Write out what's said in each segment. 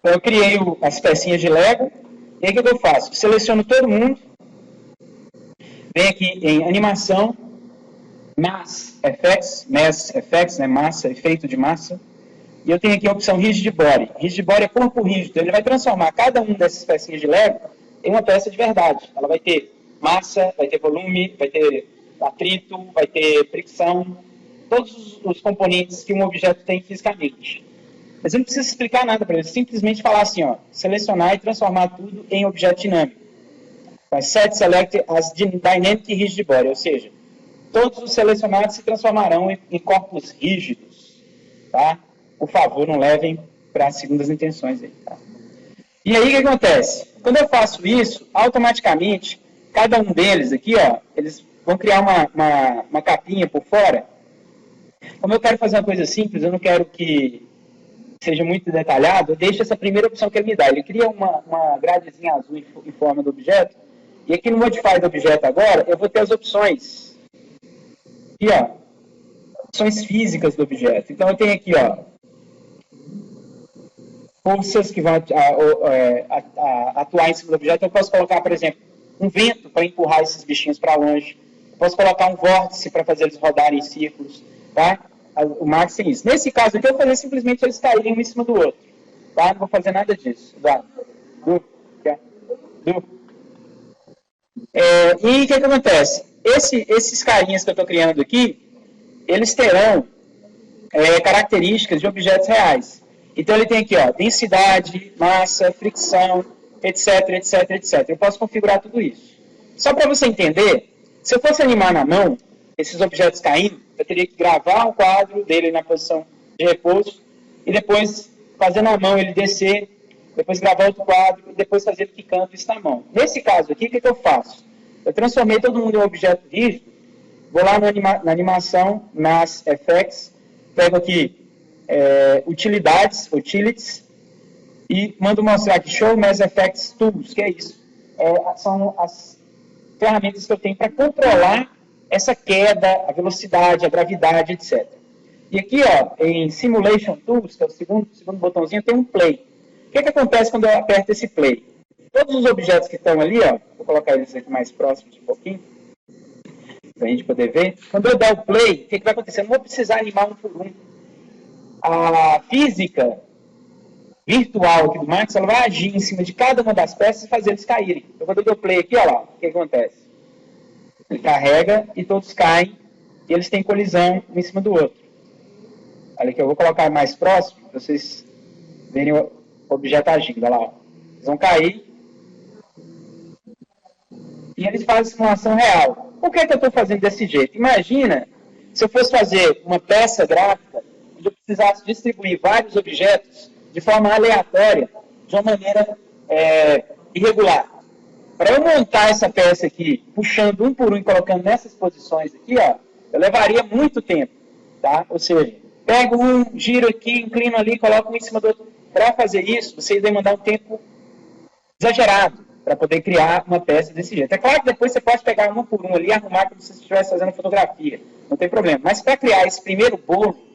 Então, eu criei as pecinhas de Lego. E aí, o que eu faço? Seleciono todo mundo. Venho aqui em animação, Mass Effects, né? Massa, efeito de massa. E eu tenho aqui a opção Rigid Body. Rigid Body é corpo rígido. Ele vai transformar cada uma dessas pecinhas de Lego em uma peça de verdade. Ela vai ter massa, vai ter volume, vai ter atrito, vai ter fricção, todos os componentes que um objeto tem fisicamente. Mas eu não preciso explicar nada para ele, simplesmente falar assim, ó, selecionar e transformar tudo em objeto dinâmico. Mas set select as dynamic rigid body, ou seja, todos os selecionados se transformarão em corpos rígidos, tá? Por favor, não levem para segundas intenções aí, tá? E aí, o que acontece? Quando eu faço isso, automaticamente, cada um deles aqui, ó, eles vão criar uma capinha por fora. Como eu quero fazer uma coisa simples, eu não quero que seja muito detalhado, eu deixo essa primeira opção que ele me dá. Ele cria uma gradezinha azul em forma do objeto, e aqui no Modify do objeto agora, eu vou ter as opções. Aqui, ó, opções físicas do objeto. Então, eu tenho aqui, ó, forças que vão atuar em cima do objeto. Eu posso colocar, por exemplo, um vento para empurrar esses bichinhos para longe. Eu posso colocar um vórtice para fazer eles rodarem em círculos, tá? O Max tem isso. Nesse caso aqui, eu vou fazer simplesmente eles caírem um em cima do outro, tá? Não vou fazer nada disso. E o que acontece? Esses carinhas que eu estou criando aqui, eles terão características de objetos reais. Então, ele tem aqui, ó, densidade, massa, fricção, etc, etc, etc. Eu posso configurar tudo isso. Só para você entender, se eu fosse animar na mão, esses objetos caindo, eu teria que gravar um quadro dele na posição de repouso, e depois fazer na mão ele descer, depois gravar outro quadro, e depois fazer que canto isso na mão. Nesse caso aqui, o que eu faço? Eu transformei todo mundo em um objeto rígido, vou lá na animação, nas effects, pego aqui utilities, e mando mostrar aqui Show Mass Effects Tools, que é isso. São as ferramentas que eu tenho para controlar essa queda, a velocidade, a gravidade, etc. E aqui, ó, em Simulation Tools, que é o segundo botãozinho, tem um Play. O que acontece quando eu aperto esse Play? Todos os objetos que estão ali, ó, vou colocar eles aqui mais próximos um pouquinho, para a gente poder ver. Quando eu der o Play, o que vai acontecer? Eu não vou precisar animar um por um. A física virtual aqui do Max, ela vai agir em cima de cada uma das peças e fazer eles caírem. Então, quando eu dou play aqui, olha lá, o que acontece? Ele carrega e todos caem e eles têm colisão um em cima do outro. Olha aqui, eu vou colocar mais próximo para vocês verem o objeto agindo. Olha lá, ó. Eles vão cair e eles fazem simulação real. Por que eu estou fazendo desse jeito? Imagina se eu fosse fazer uma peça gráfica onde eu precisasse distribuir vários objetos de forma aleatória, de uma maneira irregular. Para eu montar essa peça aqui, puxando um por um e colocando nessas posições aqui, ó, eu levaria muito tempo, tá? Ou seja, pego um, giro aqui, inclino ali, coloco um em cima do outro. Para fazer isso, você ia demandar um tempo exagerado para poder criar uma peça desse jeito. É claro que depois você pode pegar um por um ali e arrumar como se você estivesse fazendo fotografia, não tem problema. Mas para criar esse primeiro bolo,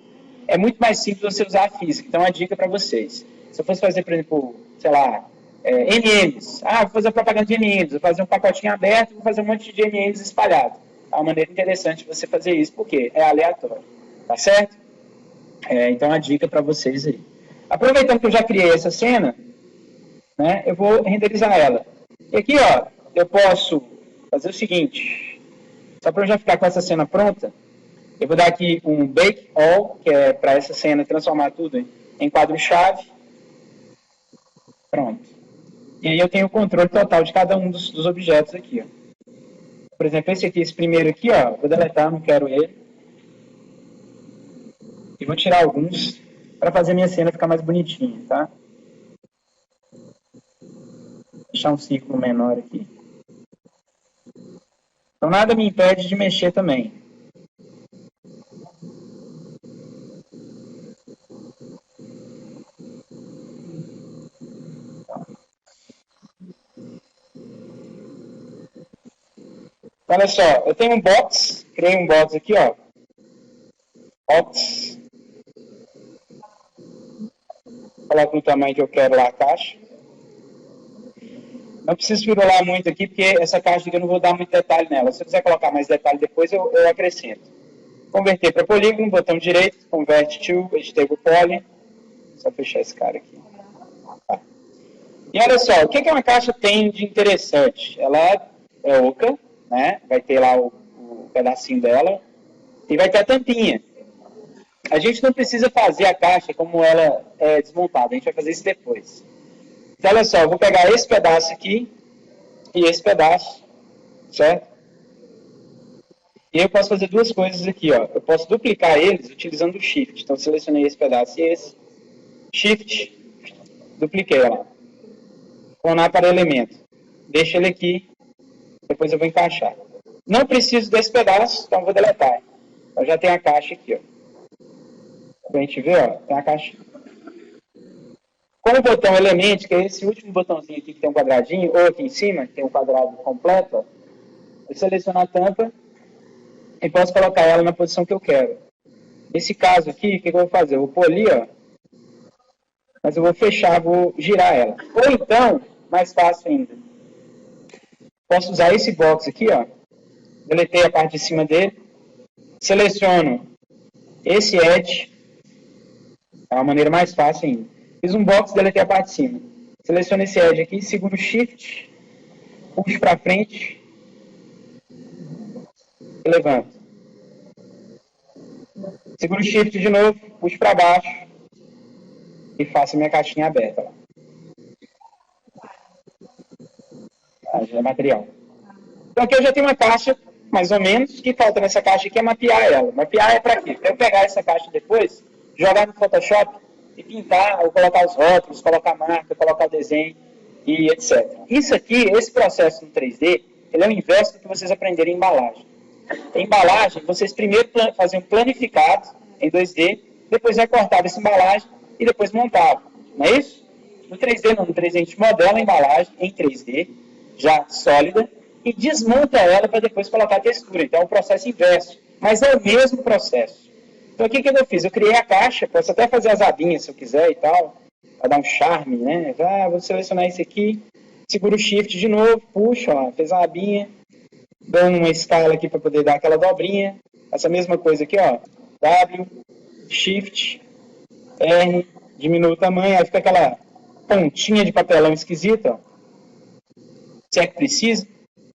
é muito mais simples você usar a física. Então, uma dica para vocês. Se eu fosse fazer, por exemplo, sei lá, M&M's. Vou fazer propaganda de M&M's. Vou fazer um pacotinho aberto e vou fazer um monte de M&M's espalhado. É uma maneira interessante de você fazer isso, porque é aleatório. Tá certo? Então, uma dica para vocês aí. Aproveitando que eu já criei essa cena, né, eu vou renderizar ela. E aqui, ó, eu posso fazer o seguinte. Só para eu já ficar com essa cena pronta, eu vou dar aqui um Bake All, que é para essa cena transformar tudo em quadro-chave. Pronto. E aí eu tenho o controle total de cada um dos objetos aqui. Ó. Por exemplo, esse primeiro aqui, ó, vou deletar, não quero ele. E vou tirar alguns para fazer minha cena ficar mais bonitinha, tá? Deixar um círculo menor aqui. Então nada me impede de mexer também. Olha só, eu tenho um box, criei um box aqui, ó. Box. coloco no tamanho que eu quero lá a caixa. Não preciso firular muito aqui, porque essa caixa aqui eu não vou dar muito detalhe nela. Se eu quiser colocar mais detalhe depois, eu acrescento. Converter para polígono, botão direito, convert to editable poly. Só fechar esse cara aqui. Tá. E olha só, o que uma caixa tem de interessante? Ela é oca, né? Vai ter lá o pedacinho dela, e vai ter a tampinha. A gente não precisa fazer a caixa como ela é desmontada, a gente vai fazer isso depois. Então, olha só, eu vou pegar esse pedaço aqui e esse pedaço, certo? E eu posso fazer duas coisas aqui, ó. Eu posso duplicar eles utilizando o Shift. Então, selecionei esse pedaço e esse. Shift, dupliquei lá. Clonar para elemento. Deixa ele aqui, depois eu vou encaixar. Não preciso desse pedaço, então eu vou deletar. Eu já tenho a caixa aqui, ó. Pra gente ver, ó, tem a caixa. Com o botão Element, que é esse último botãozinho aqui que tem um quadradinho, ou aqui em cima, que tem um quadrado completo, ó, eu seleciono a tampa e posso colocar ela na posição que eu quero. Nesse caso aqui, o que eu vou fazer? Eu vou pôr ali, ó, mas eu vou fechar, vou girar ela. Ou então, mais fácil ainda, posso usar esse box aqui, ó, deletei a parte de cima dele, seleciono esse edge, é uma maneira mais fácil ainda. Fiz um box, deletei a parte de cima. Seleciono esse edge aqui, seguro o Shift, puxo para frente e levanto. Seguro o Shift de novo, puxo para baixo e faço a minha caixinha aberta. Lá. Já é material. Então aqui eu já tenho uma caixa, mais ou menos, que falta nessa caixa aqui é mapear ela. Mapear é para quê? Para eu pegar essa caixa depois, jogar no Photoshop e pintar, ou colocar os rótulos, colocar a marca, colocar o desenho e etc. Isso aqui, esse processo no 3D, ele é o inverso do que vocês aprenderem em embalagem. Em embalagem, vocês primeiro faziam um planificado em 2D, depois recortavam essa embalagem e depois montavam. Não é isso? No 3D não, no 3D a gente modela a embalagem em 3D, já sólida, e desmonta ela para depois colocar a textura. Então é um processo inverso, mas é o mesmo processo. Então, o que eu fiz? Eu criei a caixa, posso até fazer as abinhas se eu quiser e tal, para dar um charme, né? Vou selecionar esse aqui, seguro o Shift de novo, puxo, ó, fez a abinha, dou uma escala aqui para poder dar aquela dobrinha, essa mesma coisa aqui, ó, W, Shift, R, diminuo o tamanho, aí fica aquela pontinha de papelão esquisita, ó. Se é que precisa,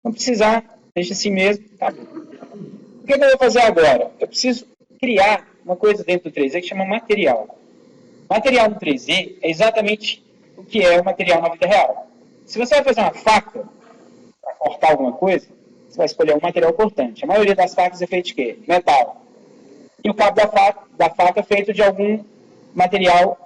não precisar, deixa assim mesmo, tá bom. O que eu vou fazer agora? Eu preciso criar uma coisa dentro do 3D que chama material. Material no 3D é exatamente o que é o material na vida real. Se você vai fazer uma faca para cortar alguma coisa, você vai escolher um material cortante. A maioria das facas é feita de quê? Metal. E o cabo da faca é feito de algum material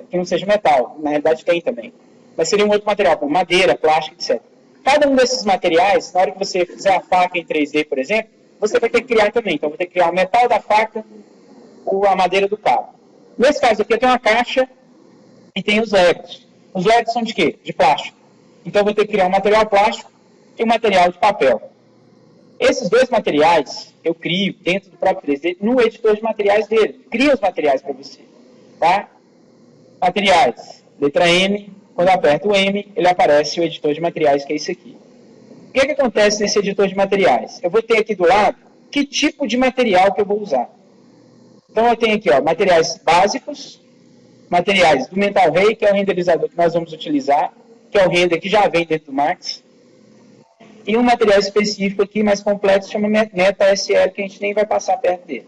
que não seja metal. Na realidade tem também. Mas seria um outro material, como madeira, plástico, etc. Cada um desses materiais, na hora que você fizer a faca em 3D, por exemplo, você vai ter que criar também. Então, vou ter que criar o metal da faca ou a madeira do cabo. Nesse caso aqui, eu tenho uma caixa e tem os legos. Os legos são de quê? De plástico. Então, eu vou ter que criar um material plástico e um material de papel. Esses dois materiais eu crio dentro do próprio 3D no editor de materiais dele. Cria os materiais para você. Tá? Materiais. Letra M. Quando eu aperto o M, ele aparece o editor de materiais, que é esse aqui. O que acontece nesse editor de materiais? Eu vou ter aqui do lado que tipo de material que eu vou usar. Então, eu tenho aqui, ó, materiais básicos, materiais do Mental Ray, que é o renderizador que nós vamos utilizar, que é o render que já vem dentro do Max. E um material específico aqui, mais complexo, chama Meta SL, que a gente nem vai passar perto dele.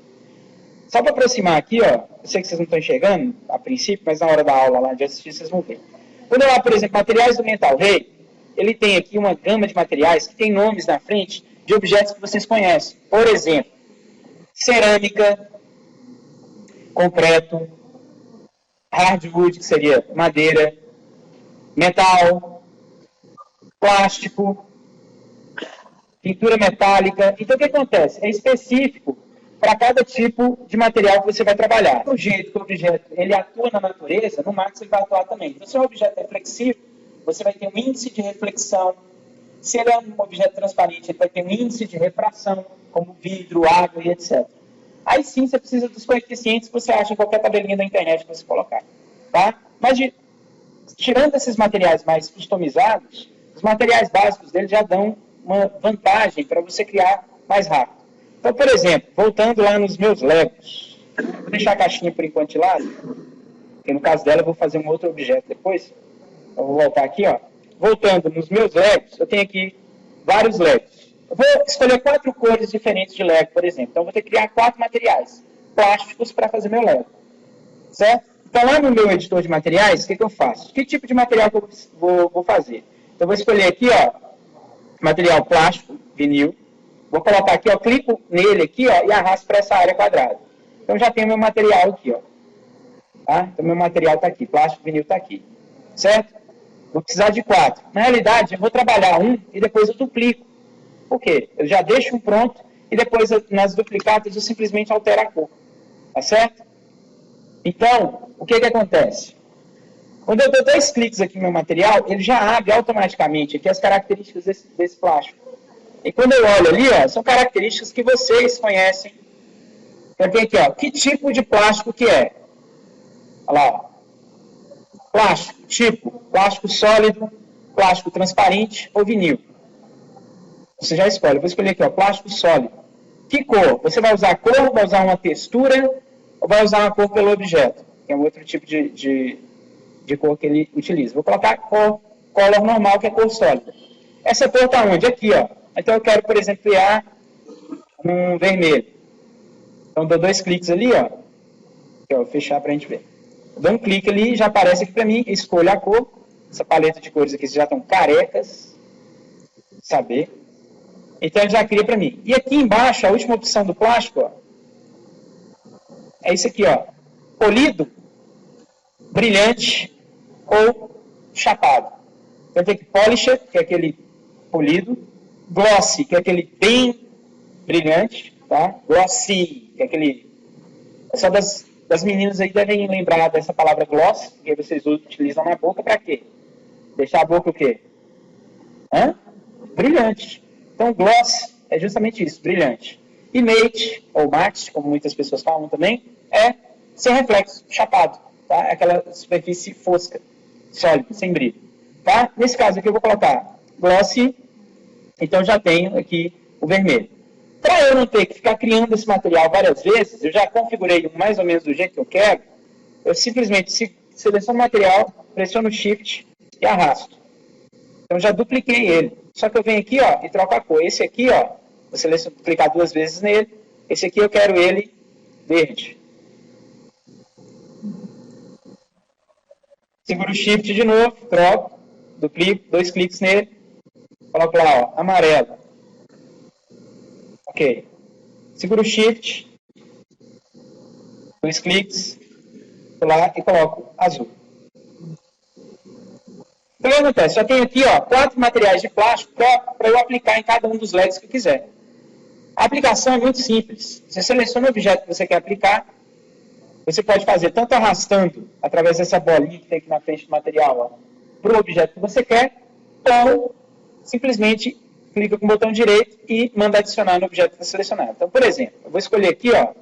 Só para aproximar aqui, ó, eu sei que vocês não estão enxergando a princípio, mas na hora da aula lá de assistir, vocês vão ver. Quando eu olhar, por exemplo, materiais do Mental Ray, ele tem aqui uma gama de materiais que tem nomes na frente de objetos que vocês conhecem. Por exemplo, cerâmica, concreto, hardwood, que seria madeira, metal, plástico, pintura metálica. Então, o que acontece? É específico para cada tipo de material que você vai trabalhar. Do jeito que o objeto ele atua na natureza, no Max ele vai atuar também. Então, se o objeto é flexível, você vai ter um índice de reflexão. Se ele é um objeto transparente, ele vai ter um índice de refração, como vidro, água e etc. Aí sim, você precisa dos coeficientes que você acha em qualquer tabelinha da internet que você colocar. Tá? Mas tirando esses materiais mais customizados, os materiais básicos deles já dão uma vantagem para você criar mais rápido. Então, por exemplo, voltando lá nos meus Legos, vou deixar a caixinha por enquanto de lado, porque no caso dela eu vou fazer um outro objeto depois. Eu vou voltar aqui, ó. Voltando nos meus Legos, eu tenho aqui vários Legos. Eu vou escolher 4 cores diferentes de Lego, por exemplo. Então, eu vou ter que criar 4 materiais plásticos para fazer meu Lego. Certo? Então, lá no meu editor de materiais, o que eu faço? Que tipo de material que eu vou fazer? Então, eu vou escolher aqui, ó, material plástico, vinil. Vou colocar aqui, ó, clico nele aqui, ó, e arrasto para essa área quadrada. Então, já tenho meu material aqui, ó. Tá? Então, meu material está aqui, plástico, vinil está aqui. Certo? Vou precisar de 4. Na realidade, eu vou trabalhar um e depois eu duplico. Por quê? Eu já deixo um pronto e depois, nas duplicadas, eu simplesmente altero a cor. Tá certo? Então, o que acontece? Quando eu dou 2 cliques aqui no meu material, ele já abre automaticamente aqui as características desse plástico. E quando eu olho ali, ó, são características que vocês conhecem. Eu tenho aqui, ó, que tipo de plástico que é? Olha lá, ó. Plástico, tipo, plástico sólido, plástico transparente ou vinil. Você já escolhe. Eu vou escolher aqui, ó, plástico sólido. Que cor? Você vai usar cor, vai usar uma textura ou vai usar uma cor pelo objeto? Que é um outro tipo de cor que ele utiliza. Vou colocar color normal, que é cor sólida. Essa cor está onde? Aqui, ó. Então eu quero, por exemplo, criar um vermelho. Então dou 2 cliques ali, ó. Aqui, ó, vou fechar para a gente ver. Dou um clique ali, já aparece aqui para mim, escolho a cor. Essa paleta de cores aqui já estão carecas. Saber. Então ele já cria para mim. E aqui embaixo, a última opção do plástico, ó, é isso aqui, ó. Polido, brilhante ou chapado. Então tem aqui polished, que é aquele polido. Glossy, que é aquele bem brilhante. Tá? Glossy, que é aquele... Só das meninas aí devem lembrar dessa palavra gloss, que vocês utilizam na boca para quê? Deixar a boca o quê? Hã? Brilhante. Então, gloss é justamente isso, brilhante. E mate, ou matte, como muitas pessoas falam também, é sem reflexo, chapado. Tá? É aquela superfície fosca, sólida, sem brilho. Tá? Nesse caso aqui eu vou colocar glossy, então já tenho aqui o vermelho. Para eu não ter que ficar criando esse material várias vezes, eu já configurei mais ou menos do jeito que eu quero, eu simplesmente seleciono o material, pressiono o Shift e arrasto. Então já dupliquei ele. Só que eu venho aqui, ó, e troco a cor. Esse aqui, ó, vou clicar 2 vezes nele. Esse aqui eu quero ele verde. Seguro o Shift de novo, troco, duplico, 2 cliques nele, coloco lá, ó, amarelo. Ok. Seguro o Shift, 2 cliques, vou lá e coloco azul. Então, o que acontece? Já tenho aqui, ó, 4 materiais de plástico para eu aplicar em cada um dos LEDs que eu quiser. A aplicação é muito simples. Você seleciona o objeto que você quer aplicar. Você pode fazer tanto arrastando, através dessa bolinha que tem aqui na frente do material, para o objeto que você quer, ou simplesmente clica com o botão direito e manda adicionar no objeto que você selecionar. Então, por exemplo, eu vou escolher aqui, ó,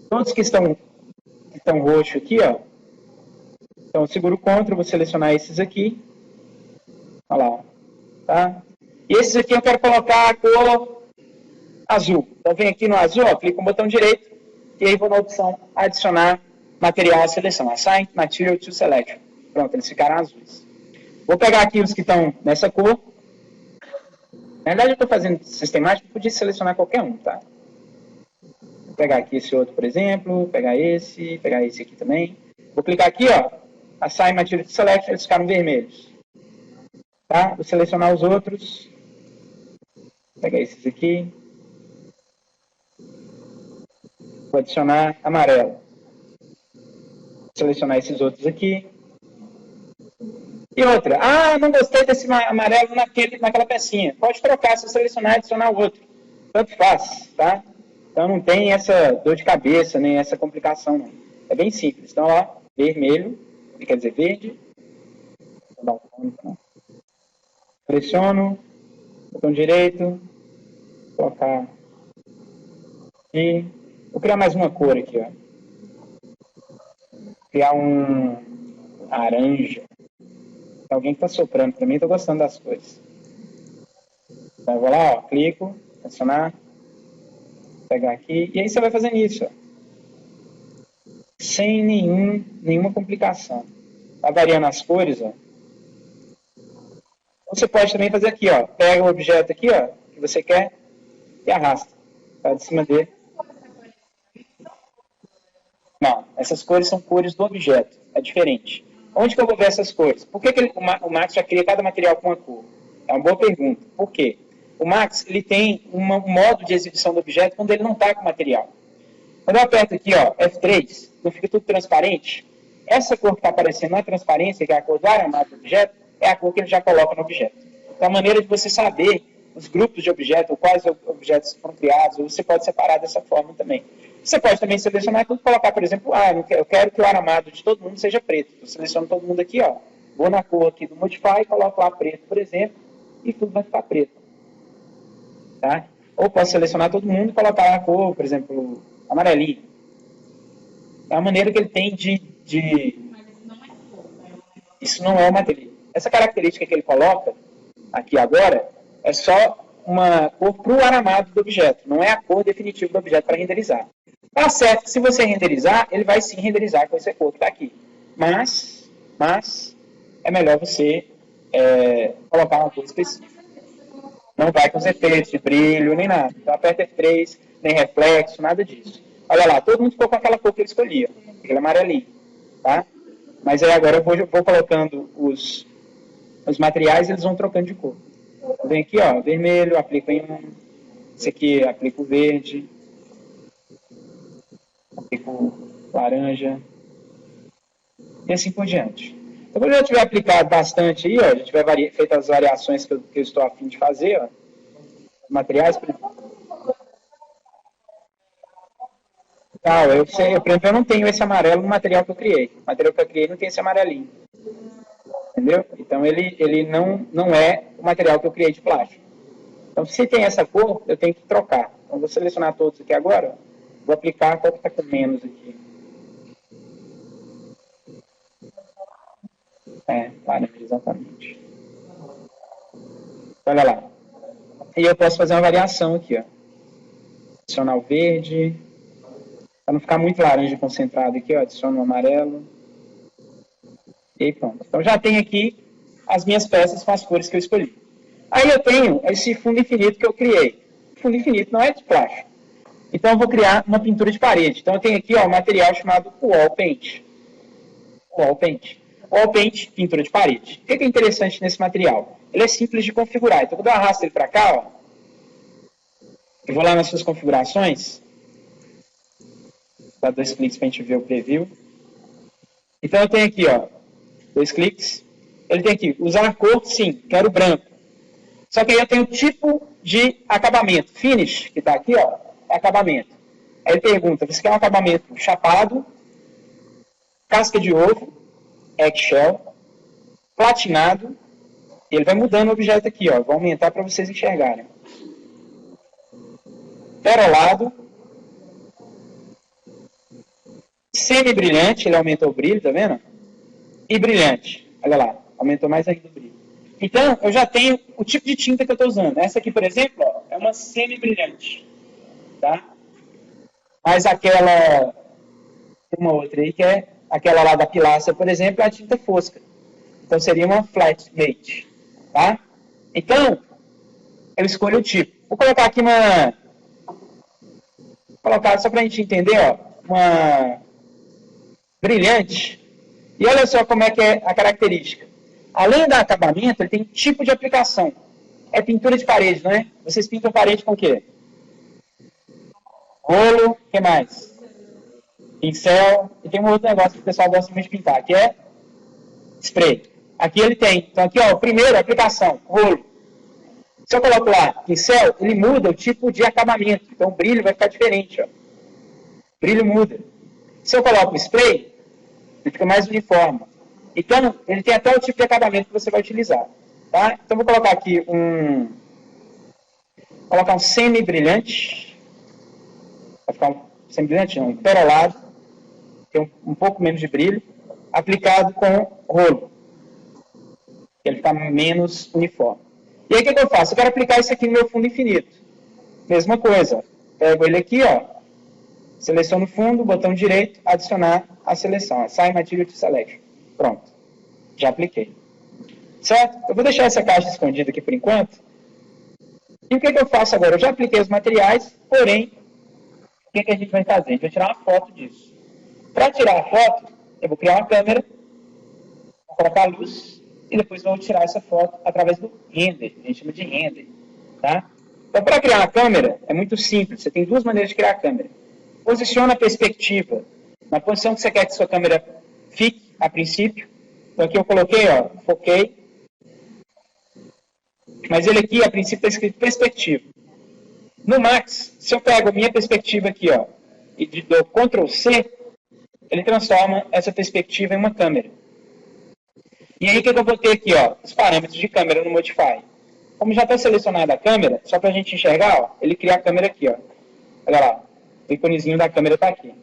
todos que estão roxo aqui, ó. Então, eu seguro o Ctrl, vou selecionar esses aqui. Olha lá, tá? E esses aqui eu quero colocar a cor azul. Então, vem aqui no azul, ó, clico com o botão direito, e aí vou na opção adicionar material à seleção. Assign Material to Selection. Pronto, eles ficaram azuis. Vou pegar aqui os que estão nessa cor. Na verdade, eu estou fazendo sistemático, podia selecionar qualquer um, tá? Vou pegar aqui esse outro, por exemplo, pegar esse aqui também. Vou clicar aqui, ó, Assign Material to Selection, eles ficaram vermelhos. Tá? Vou selecionar os outros. Vou pegar esses aqui. Vou adicionar amarelo. Vou selecionar esses outros aqui. E outra. Ah, não gostei desse amarelo naquela pecinha. Pode trocar, se eu selecionar e adicionar o outro. Tanto faz, tá? Então não tem essa dor de cabeça, nem essa complicação, não. É bem simples. Então, ó, vermelho, que quer dizer verde. Vou dar um fone, tá? Pressiono, botão direito, colocar aqui. Vou criar mais uma cor aqui, ó. Criar um Laranja. Tem alguém que está soprando para mim, estou gostando das cores. Então, eu vou lá, ó, clico, adicionar, pegar aqui, e aí você vai fazendo isso, ó, sem nenhuma complicação. Tá variando as cores, ó. Você pode também fazer aqui, ó, pega o objeto aqui, ó, que você quer e arrasta, tá de cima dele. Não, essas cores são cores do objeto, é diferente. Onde que eu vou ver essas cores? Por que o Max já cria cada material com uma cor? É uma boa pergunta. Por quê? O Max ele tem um modo de exibição do objeto quando ele não está com o material. Quando eu aperto aqui, ó, F3, então fica tudo transparente. Essa cor que está aparecendo na transparência, que é a cor do aramado do objeto, é a cor que ele já coloca no objeto. Então, a maneira de você saber os grupos de objetos, ou quais objetos foram criados, ou você pode separar dessa forma também. Você pode também selecionar tudo, colocar, por exemplo, eu quero que o aramado de todo mundo seja preto. Eu seleciono todo mundo aqui, ó, vou na cor aqui do Modify, coloco lá preto, por exemplo, e tudo vai ficar preto. Tá? Ou posso selecionar todo mundo e colocar a cor, por exemplo, amarelinho. É a maneira que ele tem Isso não é uma dele. Essa característica que ele coloca aqui agora é só uma cor para o aramado do objeto, não é a cor definitiva do objeto para renderizar. Tá certo que se você renderizar, ele vai sim renderizar com essa cor que está aqui. Mas é melhor você colocar uma cor específica. Não vai com os efeitos de brilho, nem nada. Então aperta F3, nem reflexo, nada disso. Olha lá, todo mundo ficou com aquela cor que ele escolhia, aquele amarelinho. Tá? Mas aí agora eu vou colocando os materiais e eles vão trocando de cor. Vem aqui, ó, vermelho, aplico em um. Esse aqui, aplico verde. Aplico laranja. E assim por diante. Então, quando eu já tiver aplicado bastante aí, ó, já tiver feito as variações que eu estou a fim de fazer, ó, materiais. Por exemplo, eu não tenho esse amarelo no material que eu criei. O material que eu criei não tem esse amarelinho. Entendeu? Então, ele não é o material que eu criei de plástico. Então, se tem essa cor, eu tenho que trocar. Então, vou selecionar todos aqui agora. Vou aplicar qual que está com menos aqui. Laranja, exatamente. Olha lá. E eu posso fazer uma variação aqui, ó. Adicionar o verde. Para não ficar muito laranja concentrado aqui, ó. Adiciono o amarelo. E aí pronto. Então já tenho aqui as minhas peças com as cores que eu escolhi. Aí eu tenho esse fundo infinito que eu criei. O fundo infinito não é de plástico. Então eu vou criar uma pintura de parede. Então eu tenho aqui ó, um material chamado Wall Paint. Wall Paint. Wall Paint, pintura de parede. O que é interessante nesse material? Ele é simples de configurar. Então quando eu arrasto ele para cá, ó, eu vou lá nas suas configurações. Dá 2 cliques para a gente ver o preview. Então eu tenho aqui, ó, 2 cliques. Ele tem aqui, usar cor, sim, quero branco. Só que aí eu tenho o tipo de acabamento. Finish, que está aqui, ó, é acabamento. Aí ele pergunta, você quer um acabamento chapado, casca de ovo, eggshell, platinado, e ele vai mudando o objeto aqui, ó, vou aumentar para vocês enxergarem. Perolado, semi-brilhante, ele aumentou o brilho, tá vendo? E brilhante, olha lá, aumentou mais ainda o brilho. Então, eu já tenho o tipo de tinta que eu estou usando. Essa aqui, por exemplo, ó, é uma semi-brilhante. Tá? Mas aquela, uma outra aí, que é aquela lá da pilastra, por exemplo, é a tinta fosca. Então, seria uma flat matte. Tá? Então, eu escolho o tipo. Vou colocar aqui uma... Vou colocar só para a gente entender, ó, uma brilhante. E olha só como é que é a característica. Além do acabamento, ele tem tipo de aplicação. É pintura de parede, não é? Vocês pintam parede com o quê? Rolo, o que mais? Pincel. E tem um outro negócio que o pessoal gosta muito de pintar, que é spray. Aqui ele tem. Então aqui, ó, o primeiro, aplicação, rolo. Se eu coloco lá pincel, ele muda o tipo de acabamento. Então o brilho vai ficar diferente, ó. O brilho muda. Se eu coloco spray, ele fica mais uniforme. Então, ele tem até o tipo de acabamento que você vai utilizar. Tá? Então, vou colocar aqui um semi-brilhante. Vai ficar um semi-brilhante, não, um perolado. Tem um pouco menos de brilho. aplicado com rolo. Ele fica menos uniforme. E aí o que eu faço? Eu quero aplicar isso aqui no meu fundo infinito. Mesma coisa. Pego ele aqui, ó. Seleciono o fundo, botão direito, adicionar a seleção. Assign Material to Selection. Pronto. Já apliquei. Certo? Eu vou deixar essa caixa escondida aqui por enquanto. E o que eu faço agora? Eu já apliquei os materiais, porém, o que a gente vai fazer? A gente vai tirar uma foto disso. Para tirar a foto, eu vou criar uma câmera, vou colocar a luz, e depois vou tirar essa foto através do render. A gente chama de render. Tá? Então, para criar uma câmera, é muito simples. Você tem duas maneiras de criar a câmera. Posiciona a perspectiva na posição que você quer que sua câmera fique, a princípio. Então, aqui eu coloquei, ó, foquei. Mas ele aqui, a princípio, está escrito perspectiva. No Max, se eu pego a minha perspectiva aqui, ó, e dou Ctrl C, ele transforma essa perspectiva em uma câmera. E aí, o que eu vou ter aqui, ó? Os parâmetros de câmera no Modify. Como já está selecionada a câmera, só para a gente enxergar, ó, ele cria a câmera aqui, ó. Olha lá, o íconezinho da câmera está aqui.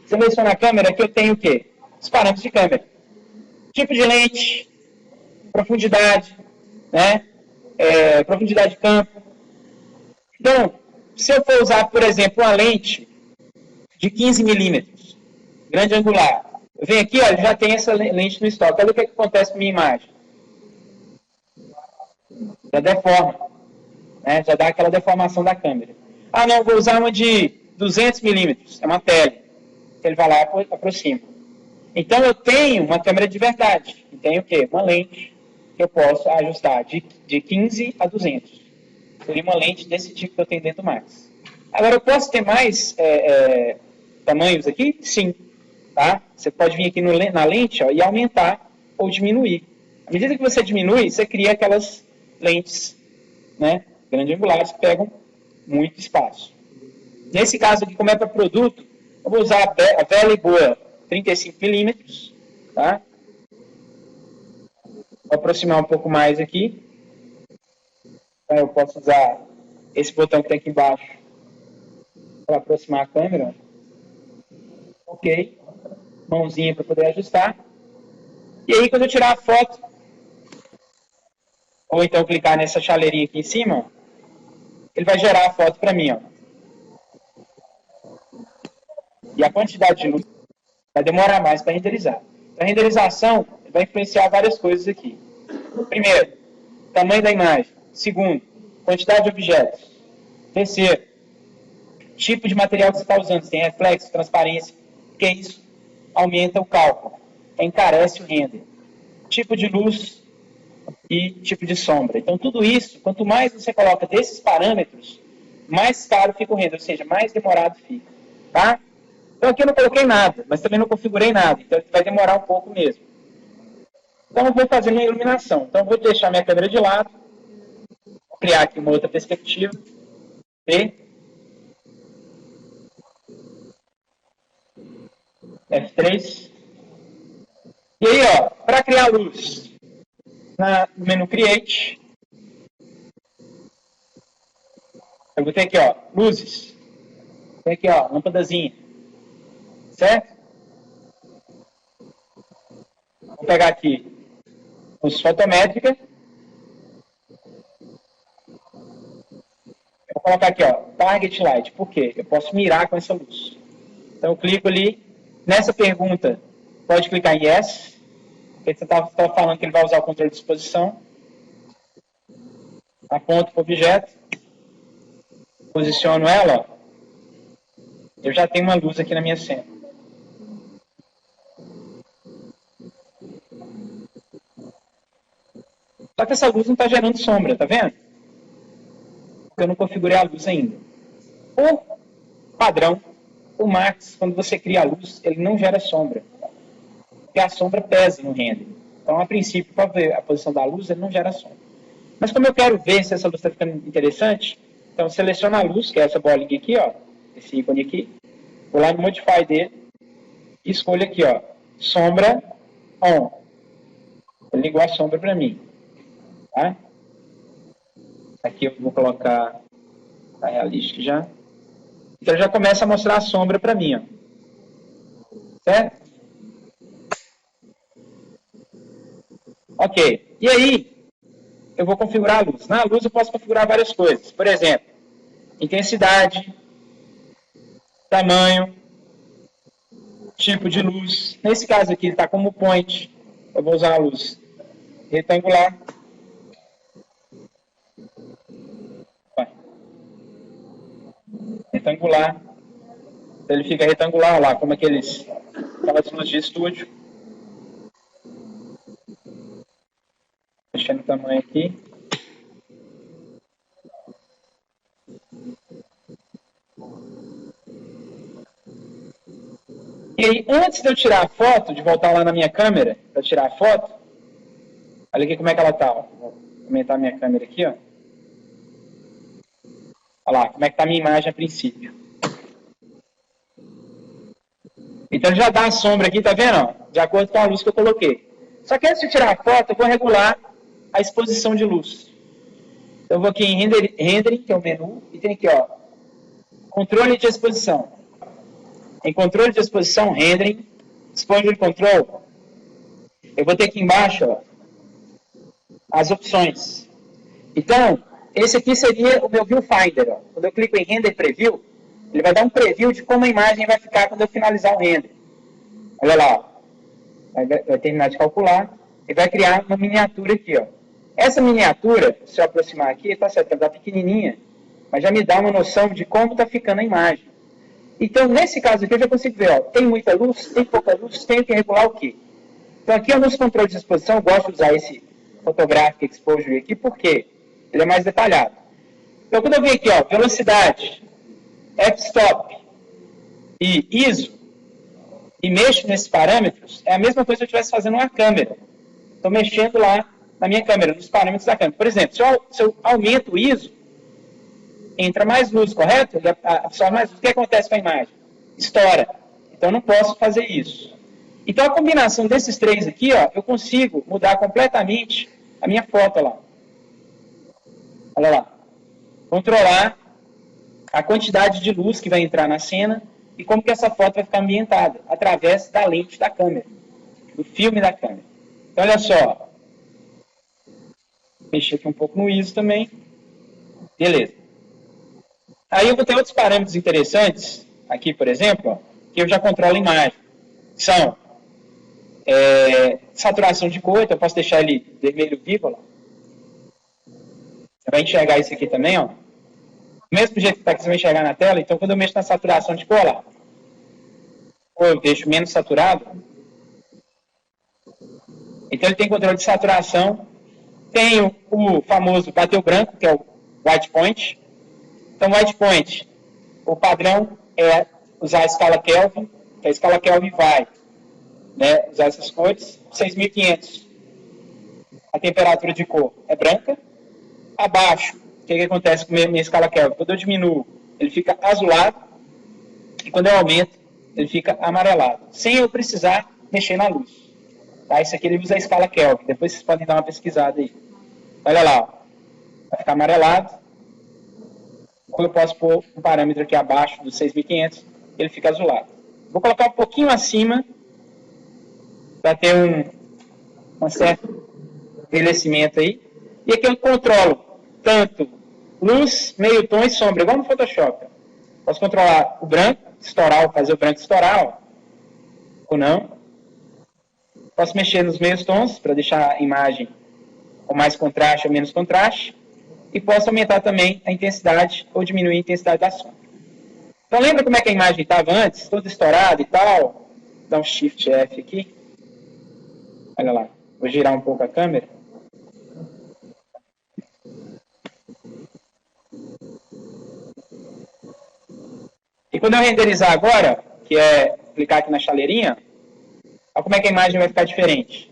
Seleciona a câmera, aqui eu tenho o quê? Os parâmetros de câmera. Tipo de lente, profundidade, né? Profundidade de campo. Então, se eu for usar, por exemplo, uma lente de 15 milímetros, grande angular, eu venho aqui, ó, já tem essa lente no estoque. Olha o que acontece com a minha imagem. Já deforma, né? Já dá aquela deformação da câmera. Ah, não, vou usar uma de 200 milímetros, é uma tele. Ele vai lá e aproxima. Então, eu tenho uma câmera de verdade. E tenho o quê? Uma lente que eu posso ajustar de 15 a 200. Seria uma lente desse tipo que eu tenho dentro do Max. Agora, eu posso ter mais tamanhos aqui? Sim. Tá? Você pode vir aqui na lente, ó, e aumentar ou diminuir. À medida que você diminui, você cria aquelas lentes, né, grande angulares que pegam muito espaço. Nesse caso aqui, como é para produto, eu vou usar a velha e boa 35 milímetros. Tá? Vou aproximar um pouco mais aqui. Então, eu posso usar esse botão que tem aqui embaixo para aproximar a câmera. Ok. Mãozinha para poder ajustar. E aí, quando eu tirar a foto, ou então clicar nessa chaleirinha aqui em cima, ele vai gerar a foto para mim. Ó. E a quantidade de luz vai demorar mais para renderizar. A renderização vai influenciar várias coisas aqui. Primeiro, tamanho da imagem. Segundo, quantidade de objetos. Terceiro, tipo de material que você está usando. Se tem reflexo, transparência. Porque isso aumenta o cálculo. Encarece o render. Tipo de luz e tipo de sombra. Então, tudo isso, quanto mais você coloca desses parâmetros, mais caro fica o render. Ou seja, mais demorado fica. Tá? Então, aqui eu não coloquei nada, mas também não configurei nada. Então, vai demorar um pouco mesmo. Então, eu vou fazer minha iluminação. Então, eu vou deixar minha câmera de lado. Vou criar aqui uma outra perspectiva. F3. E aí, ó, para criar luz, no menu Create, eu vou ter aqui, ó, luzes. Tem aqui, ó, lâmpadazinha. Certo? Vou pegar aqui luz fotométrica. Vou colocar aqui, ó, Target Light. Por quê? Eu posso mirar com essa luz. Então, eu clico ali. Nessa pergunta, pode clicar em Yes. Porque você estava falando que ele vai usar o controle de exposição. Aponto para o objeto. Posiciono ela, ó. Eu já tenho uma luz aqui na minha cena. Só que essa luz não está gerando sombra, tá vendo? Porque eu não configurei a luz ainda. Por padrão, o Max, quando você cria a luz, ele não gera sombra. Porque a sombra pesa no render. Então, a princípio, para ver a posição da luz, ele não gera sombra. Mas como eu quero ver se essa luz está ficando interessante, então seleciono a luz, que é essa bolinha aqui, ó, esse ícone aqui, vou lá no Modify dele, e escolho aqui, ó, sombra on. Ele ligou a sombra para mim. Tá? Aqui eu vou colocar a Realistic já. Então já começa a mostrar a sombra para mim. Ó. Certo? Ok. E aí, eu vou configurar a luz. Na luz eu posso configurar várias coisas. Por exemplo, intensidade, tamanho, tipo de luz. Nesse caso aqui, está como point. Eu vou usar a luz retangular. Retangular. Então ele fica retangular lá, como aquelas luzes de estúdio. Mexendo o tamanho aqui. E aí, antes de eu tirar a foto, de voltar lá na minha câmera, para tirar a foto, olha aqui como é que ela está. Vou aumentar a minha câmera aqui, ó. Olha lá, como é que está a minha imagem a princípio. Então já dá a sombra aqui, tá vendo? Ó? De acordo com a luz que eu coloquei. Só que antes de tirar a foto, eu vou regular a exposição de luz. Então eu vou aqui em Rendering, que é o menu, e tem aqui, ó, controle de exposição. Em controle de exposição, Rendering, Exposure Control, eu vou ter aqui embaixo, ó, as opções. Então, esse aqui seria o meu Viewfinder. Ó. Quando eu clico em Render Preview, ele vai dar um preview de como a imagem vai ficar quando eu finalizar o render. Olha lá, ó. Vai terminar de calcular e vai criar uma miniatura aqui. Ó. Essa miniatura, se eu aproximar aqui, tá certo, ela está pequenininha, mas já me dá uma noção de como está ficando a imagem. Então, nesse caso aqui, eu já consigo ver, ó, tem muita luz, tem pouca luz, tenho que regular o quê? Então, aqui nos controles de exposição, eu gosto de usar esse Photographic Exposure aqui, porque ele é mais detalhado. Então, quando eu venho aqui, ó, velocidade, f-stop e ISO, e mexo nesses parâmetros, é a mesma coisa se eu estivesse fazendo uma câmera. Estou mexendo lá na minha câmera, nos parâmetros da câmera. Por exemplo, se eu aumento o ISO, entra mais luz, correto? Ele absorve mais luz. O que acontece com a imagem? Estoura. Então, eu não posso fazer isso. Então, a combinação desses três aqui, ó, eu consigo mudar completamente a minha foto lá. Olha lá. Controlar a quantidade de luz que vai entrar na cena e como que essa foto vai ficar ambientada, através da lente da câmera, do filme da câmera. Então, olha só. Mexer aqui um pouco no ISO também. Beleza. Aí eu vou ter outros parâmetros interessantes, aqui, por exemplo, ó, que eu já controlo a imagem. São saturação de cor, então eu posso deixar ele vermelho vivo, ó. Você vai enxergar isso aqui também, ó. Do mesmo jeito que está aqui, você vai enxergar na tela. Então, quando eu mexo na saturação de cor, lá, ou eu deixo menos saturado. Então, ele tem controle de saturação. Tem o famoso bateu branco, que é o white point. Então, white point, o padrão é usar a escala Kelvin, que a escala Kelvin vai, né, usar essas cores. 6.500, a temperatura de cor é branca. Abaixo, o que acontece com a minha escala Kelvin? Quando eu diminuo, ele fica azulado, e quando eu aumento, ele fica amarelado, sem eu precisar mexer na luz. Tá? Isso aqui ele usa a escala Kelvin, depois vocês podem dar uma pesquisada aí. Olha lá, ó. Vai ficar amarelado. Ou eu posso pôr um parâmetro aqui abaixo dos 6.500, ele fica azulado. Vou colocar um pouquinho acima, para ter um certo envelhecimento aí. E aqui eu controlo tanto luz, meio tom e sombra, igual no Photoshop. Posso controlar o branco, estourar, fazer o branco estourar, ó, ou não. Posso mexer nos meios tons, para deixar a imagem com mais contraste ou menos contraste. E posso aumentar também a intensidade ou diminuir a intensidade da sombra. Então lembra como é que a imagem estava antes? Toda estourada e tal. Dá um Shift F aqui. Olha lá. Vou girar um pouco a câmera. E quando eu renderizar agora, que é clicar aqui na chaleirinha, olha como é que a imagem vai ficar diferente.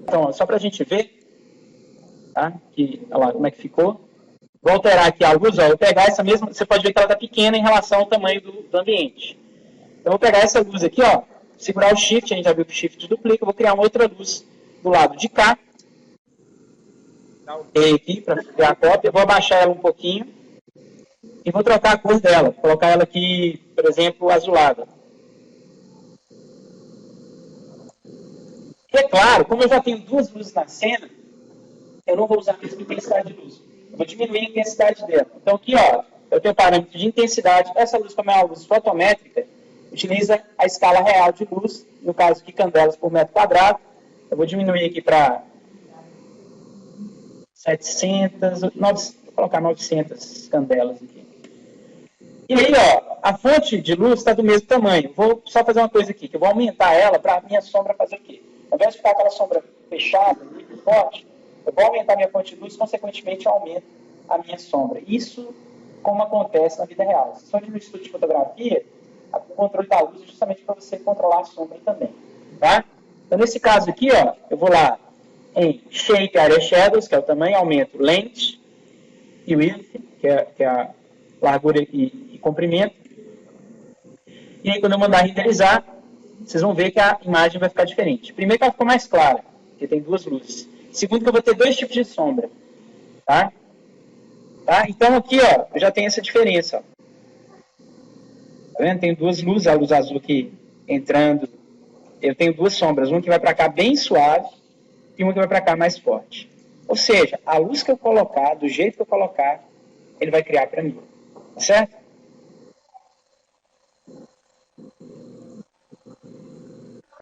Então, só para a gente ver, tá? Que, olha lá como é que ficou. Vou alterar aqui a luz, ó, vou pegar essa mesma, você pode ver que ela está pequena em relação ao tamanho do ambiente. Então, vou pegar essa luz aqui, ó, segurar o Shift, a gente já viu que o Shift duplica, eu vou criar uma outra luz do lado de cá. Dá um OK aqui para criar a cópia, vou abaixar ela um pouquinho e vou trocar a cor dela, vou colocar ela aqui, por exemplo, azulada. E é claro, como eu já tenho duas luzes na cena, eu não vou usar a mesma intensidade de luz. Eu vou diminuir a intensidade dela. Então aqui, ó, eu tenho o parâmetro de intensidade. Essa luz, como é uma luz fotométrica, utiliza a escala real de luz, no caso aqui, candelas por metro quadrado. Eu vou diminuir aqui para 700, vou colocar 900 candelas aqui. E aí, ó, a fonte de luz está do mesmo tamanho. Vou só fazer uma coisa aqui, que eu vou aumentar ela para a minha sombra fazer o quê? Ao invés de ficar aquela sombra fechada, muito forte, eu vou aumentar a minha fonte de luz, consequentemente eu aumento a minha sombra. Isso como acontece na vida real. Se for no estúdio de fotografia, o controle da luz é justamente para você controlar a sombra também. Tá? Então, nesse caso aqui, ó, eu vou lá em Shape Area Shadows, que é o tamanho, aumento Length e Width, que é a largura e comprimento. E aí, quando eu mandar renderizar, vocês vão ver que a imagem vai ficar diferente. Primeiro que ela ficou mais clara, porque tem duas luzes. Segundo que eu vou ter dois tipos de sombra. Tá? Então aqui, ó, eu já tenho essa diferença. Ó. Tá vendo? Tem duas luzes, a luz azul aqui entrando. Eu tenho duas sombras, uma que vai para cá bem suave e uma que vai para cá mais forte. Ou seja, a luz que eu colocar, do jeito que eu colocar, ele vai criar para mim. Tá certo?